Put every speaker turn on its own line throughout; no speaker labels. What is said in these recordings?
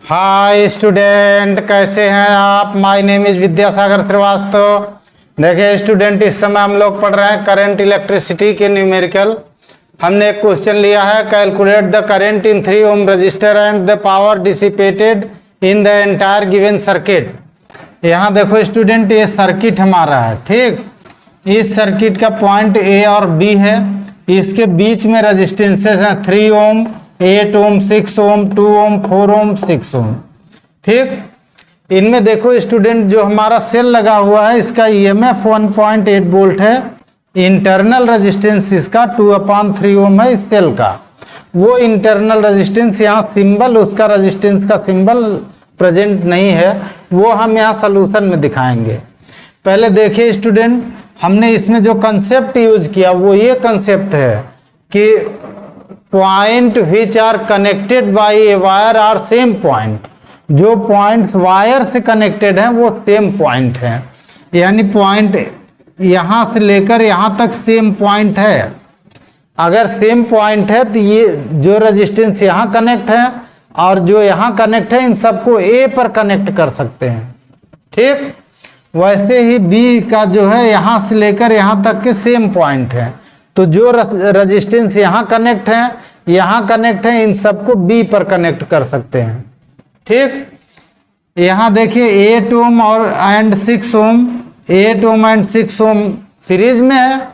Hi student, कैसे हैं आप। My name is Vidyasagar Srivastava. देखिए स्टूडेंट, इस समय हम लोग पढ़ रहे हैं करंट इलेक्ट्रिसिटी के न्यूमेरिकल। हमने एक क्वेश्चन लिया है, calculate the current in 3 ohm resistor and the power dissipated in the entire given circuit. यहाँ देखो स्टूडेंट, ये सर्किट हमारा है, ठीक। इस सर्किट का पॉइंट ए और बी है। इसके बीच में रजिस्टेंसेस हैं 3 ओम, 8 ओम, 6 ओम, 2 ओम, 4 ओम, 6 ओम, ठीक। इनमें देखो स्टूडेंट, जो हमारा सेल लगा हुआ है इसका ईएमएफ 1.8 वोल्ट है। इंटरनल रेजिस्टेंस इसका 2/3 ओम है इस सेल का। वो इंटरनल रेजिस्टेंस, यहाँ सिंबल उसका रेजिस्टेंस का सिंबल प्रेजेंट नहीं है, वो हम यहाँ सोल्यूशन में दिखाएंगे। पहले देखिए स्टूडेंट, हमने इसमें जो कंसेप्ट यूज किया वो ये कंसेप्ट है कि point which are connected by a wire are same point. जो पॉइंट्स वायर से कनेक्टेड हैं वो सेम पॉइंट हैं, यानी पॉइंट यहाँ से लेकर यहाँ तक सेम पॉइंट है। अगर सेम पॉइंट है तो ये जो रेजिस्टेंस यहाँ कनेक्ट है और जो यहाँ कनेक्ट है, इन सबको ए पर कनेक्ट कर सकते हैं, ठीक। वैसे ही बी का जो है यहाँ से लेकर यहाँ तक के सेम पॉइंट है, तो जो रेजिस्टेंस यहाँ कनेक्ट है, यहाँ कनेक्ट है, इन सबको बी पर कनेक्ट कर सकते हैं, ठीक। यहाँ देखिए 8 ओम और and 6 ohm, 8 ohm and 6 ohm series में है।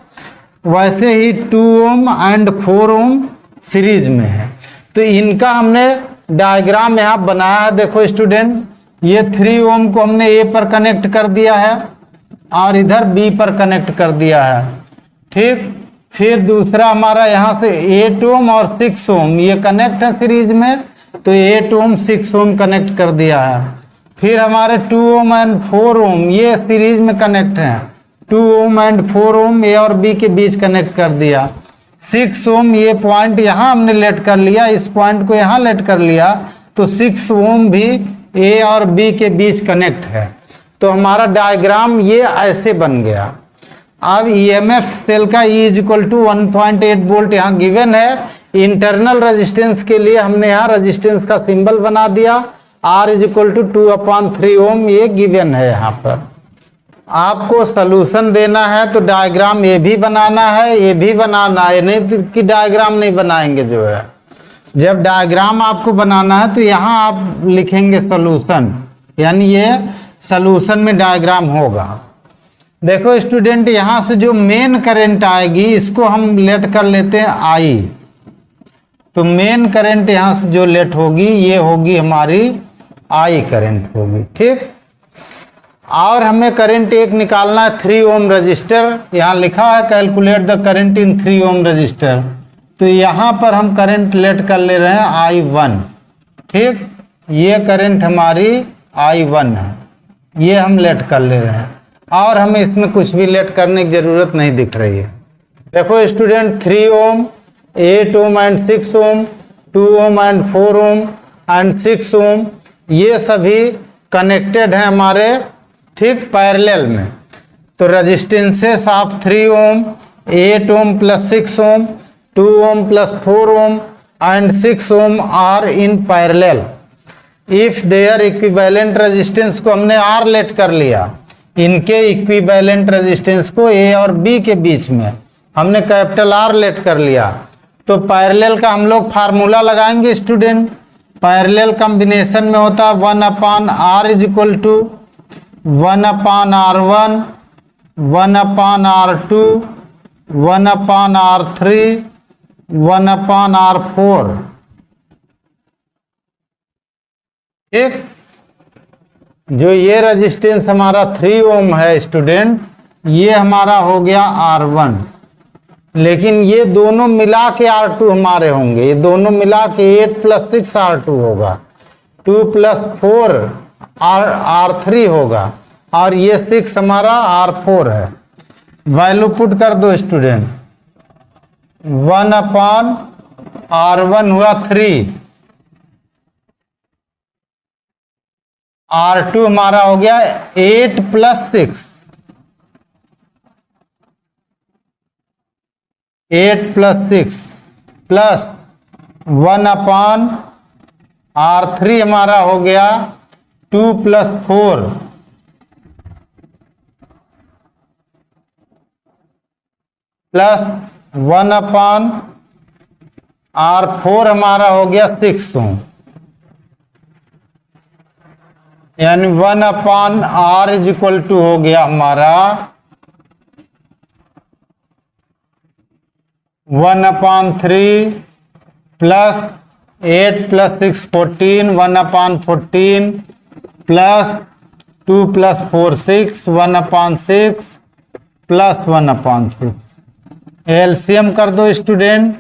वैसे ही 2 ओम एंड 4 ओम सीरीज में है। तो इनका हमने डायग्राम यहाँ बनाया है। देखो स्टूडेंट, ये 3 ओम को हमने ए पर कनेक्ट कर दिया है और इधर बी पर कनेक्ट कर दिया है, ठीक। फिर दूसरा हमारा यहाँ से 8 ओम और 6 ओम ये कनेक्ट है सीरीज में, तो 8 ओम 6 ओम कनेक्ट कर दिया है। फिर हमारे 2 ओम एंड 4 ओम ये सीरीज में कनेक्ट हैं, 2 ओम एंड 4 ओम ए और बी के बीच कनेक्ट कर दिया। 6 ओम ये पॉइंट यहाँ हमने लेट कर लिया, इस पॉइंट को यहाँ लेट कर लिया, तो 6 ओम भी ए और बी के बीच कनेक्ट है। तो हमारा डायग्राम ये ऐसे बन गया। अब ईएमएफ सेल का E = 1.8 वोल्ट यहाँ गिवन है। इंटरनल रेजिस्टेंस के लिए हमने यहाँ रेजिस्टेंस का सिंबल बना दिया, R = 2/3 ओम ये गिवन है। यहाँ पर आपको सलूशन देना है तो डायग्राम ये भी बनाना है, ये भी बनाना है, नहीं कि डायग्राम नहीं बनाएंगे। जो है जब डायग्राम आपको बनाना है तो यहाँ आप लिखेंगे सलूशन, यानी ये सलूशन में डायग्राम होगा। देखो स्टूडेंट, यहाँ से जो मेन करंट आएगी इसको हम लेट कर लेते हैं I। तो मेन करंट यहाँ से जो लेट होगी ये होगी हमारी I करंट होगी, ठीक। और हमें करंट एक निकालना है 3 ओम रजिस्टर। यहाँ लिखा है calculate the current in 3 ohm resistor. तो यहाँ पर हम करंट लेट कर ले रहे हैं I1, ठीक। ये करंट हमारी I1 है, ये हम लेट कर ले रहे हैं और हमें इसमें कुछ भी लेट करने की जरूरत नहीं दिख रही है। देखो student, 3 ohm, 8 ohm and 6 ohm, 2 ohm and 4 ohm and 6 ohm ये सभी कनेक्टेड हैं हमारे, ठीक, पैरेलल में। तो resistances of 3 ohm, 8 ohm plus 6 ohm, 2 ohm plus 4 ohm and 6 ohm are in parallel if there equivalent resistance को हमने R लेट कर लिया। इनके इक्विवेलेंट रेजिस्टेंस को ए और बी के बीच में हमने कैपिटल R लेट कर लिया। तो पैरेलल का हम लोग फार्मूला लगाएंगे स्टूडेंट। पैरेलल कॉम्बिनेशन में होता है 1/R = 1/R1, 1/R2, 1/R3, 1/R4, ठीक। जो ये रेजिस्टेंस हमारा 3 ओम है स्टूडेंट, ये हमारा हो गया R1, लेकिन ये दोनों मिला के R2 हमारे होंगे। ये दोनों मिला के 8 + 6 R2 होगा, 2 + 4 R3 होगा और ये 6 हमारा R4 है। वैल्यू पुट कर दो स्टूडेंट। 1/R1 हुआ 3, R2 हमारा हो गया 8 + 6, 8 + 6 प्लस 1/R R3 हमारा हो गया 2 + 4 प्लस 1/R4 हमारा हो गया 6 ओम, यानी 1/R = हो गया हमारा 1/3 प्लस 8 + 6 14 1/14 प्लस 2 + 4 6 1/6 प्लस 1/6। एलसीएम कर दो स्टूडेंट,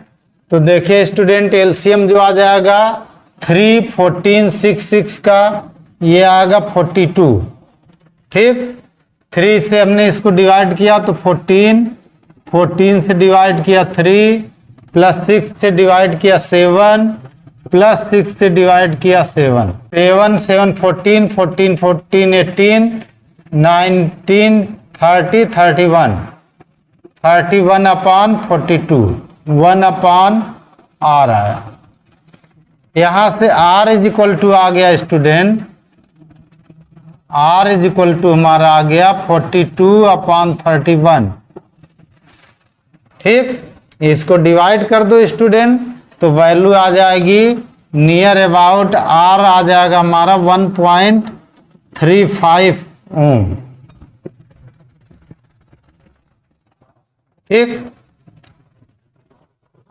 तो देखिए स्टूडेंट एलसीएम जो आ जाएगा 3 14 6 6 का ये आएगा 42। ठीक, 3 से हमने इसको डिवाइड किया तो 14, 14 से डिवाइड किया 3 प्लस 6 से डिवाइड किया 7 प्लस 6 से डिवाइड किया 7 7 7 14 14 14 18 19 30 31 31/42 1/R आया। यहां से R = आ गया स्टूडेंट, R = हमारा आ गया 42/31। ठीक, इसको डिवाइड कर दो स्टूडेंट, तो वैल्यू आ जाएगी नियर अबाउट R आ जाएगा हमारा 1.35 ओम। ठीक,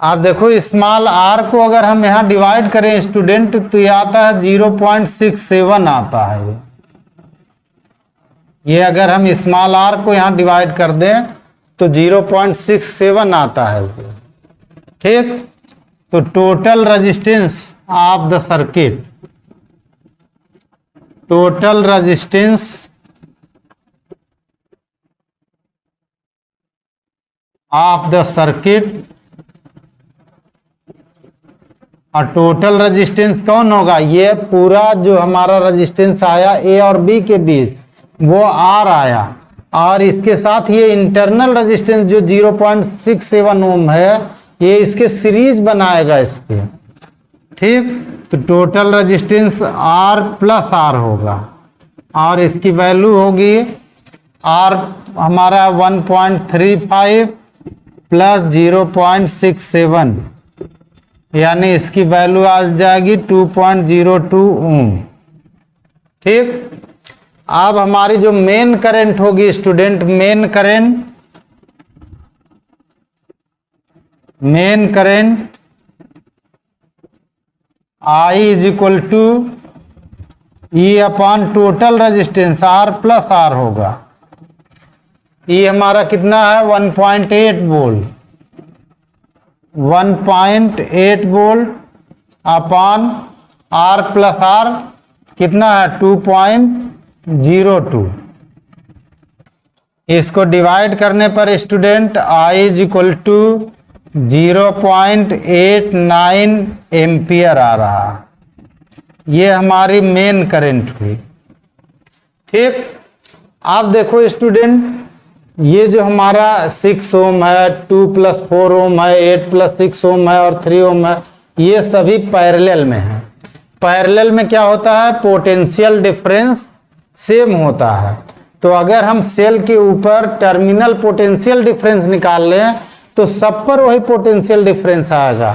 आप देखो स्मॉल r को अगर हम यहाँ डिवाइड करें स्टूडेंट तो ये आता है 0.67 आता है। ये अगर हम स्मॉल r को यहाँ डिवाइड कर दें तो 0.67 आता है। ठीक, तो total resistance of the circuit, total resistance of the circuit, और टोटल रेजिस्टेंस कौन होगा, ये पूरा जो हमारा रेजिस्टेंस आया ए और बी के बीच वो R आया, और इसके साथ ये इंटरनल रेजिस्टेंस जो 0.67 ओम है ये इसके सीरीज बनाएगा इसके। ठीक, तो टोटल रेजिस्टेंस R + R होगा, और इसकी वैल्यू होगी R हमारा 1.35 प्लस 0.67, यानी इसकी वैल्यू आ जाएगी 2.02 ओम। ठीक, अब हमारी जो मेन करंट होगी student, main current I = E/ total resistance R + R होगा। ये हमारा कितना है 1.8 volt, 1.8 volt upon R + R कितना है 2.02। इसको डिवाइड करने पर स्टूडेंट I = 0.89 एम्पियर आ रहा। ये हमारी मेन करंट हुई। ठीक, आप देखो स्टूडेंट ये जो हमारा 6 ओम है, 2 + 4 ओम है, 8 + 6 ओम है और 3 ओम है, ये सभी पैरेलल में है। पैरेलल में क्या होता है, पोटेंशियल डिफरेंस सेम होता है। तो अगर हम सेल के ऊपर टर्मिनल पोटेंशियल डिफरेंस निकाल लें तो सब पर वही पोटेंशियल डिफरेंस आएगा।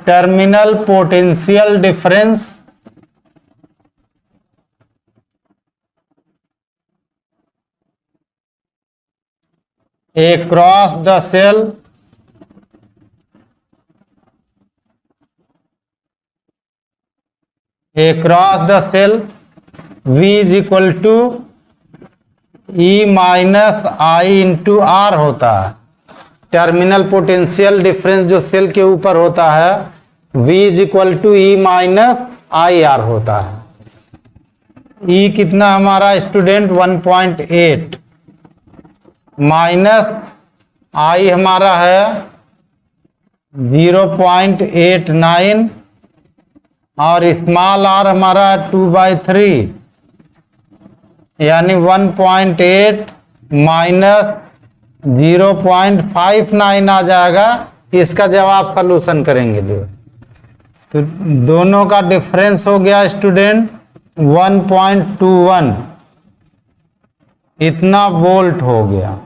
Terminal potential difference across the cell V = E - I × R होता है। टर्मिनल पोटेंशियल डिफरेंस जो सेल के ऊपर होता है V = E - IR होता है। E कितना हमारा स्टूडेंट 1.8 माइनस I हमारा है 0.89 और स्मॉल r हमारा 2/3 यानी 1.8 माइनस 0.59 आ जाएगा। इसका जवाब सॉल्यूशन करेंगे जो, तो दोनों का डिफरेंस हो गया स्टूडेंट 1.21, इतना वोल्ट हो गया।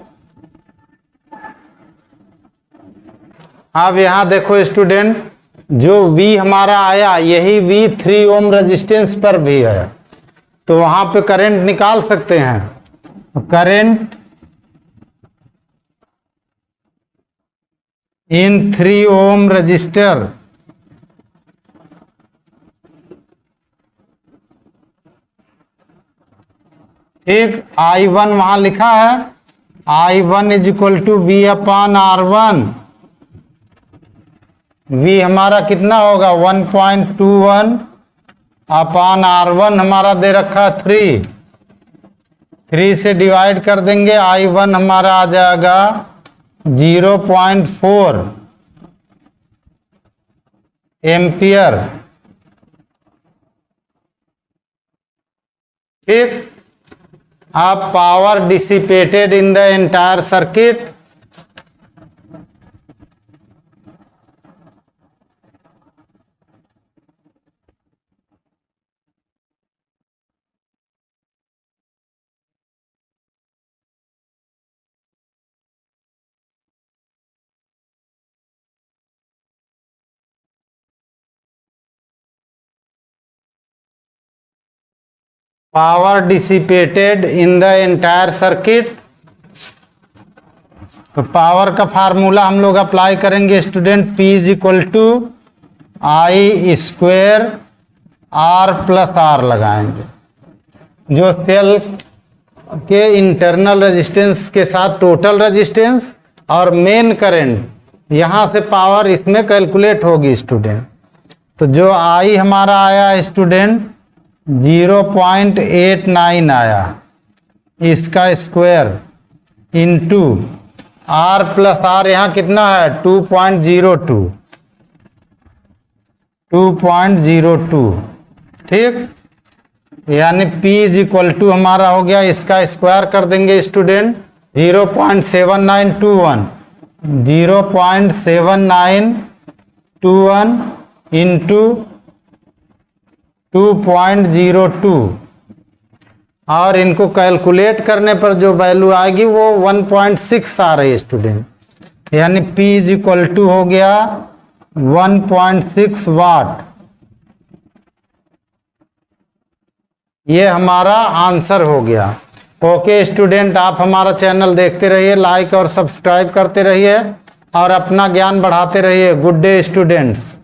अब यहां देखो स्टूडेंट, जो V हमारा आया यही V 3 ओम रेजिस्टेंस पर भी है, तो वहां पे करंट निकाल सकते हैं। करंट इन 3 ओम रजिस्टर, ठीक, I1 वहां लिखा है, I1 is equal to V upon R1। V हमारा कितना होगा 1.21 अपॉन R1 हमारा दे रखा 3 से डिवाइड कर देंगे, I1 हमारा आ जाएगा 0.4 एम्पियर। ठीक, अब power dissipated in the entire circuit, power dissipated in the entire circuit. तो पावर का फार्मूला हम लोग अप्लाई करेंगे student, P is equal to I square R plus R लगाएंगे, जो सेल के इंटरनल रेजिस्टेंस के साथ टोटल रेजिस्टेंस और मेन करंट, यहाँ से पावर इसमें कैलकुलेट होगी स्टूडेंट। तो जो I हमारा आया स्टूडेंट 0.89 आया, इसका square into R plus R यहाँ कितना है 2.02, ठीक, यानी P इज इक्वल टू हमारा हो गया, इसका स्क्वायर कर देंगे स्टूडेंट 0.7921 इंटू 2.02, और इनको कैलकुलेट करने पर जो वैल्यू आएगी वो 1.6 आ रही है स्टूडेंट, यानी P इज इक्वल टू हो गया 1.6 वाट। ये हमारा आंसर हो गया। ओके स्टूडेंट, आप हमारा चैनल देखते रहिए, लाइक और सब्सक्राइब करते रहिए और अपना ज्ञान बढ़ाते रहिए। Good day students.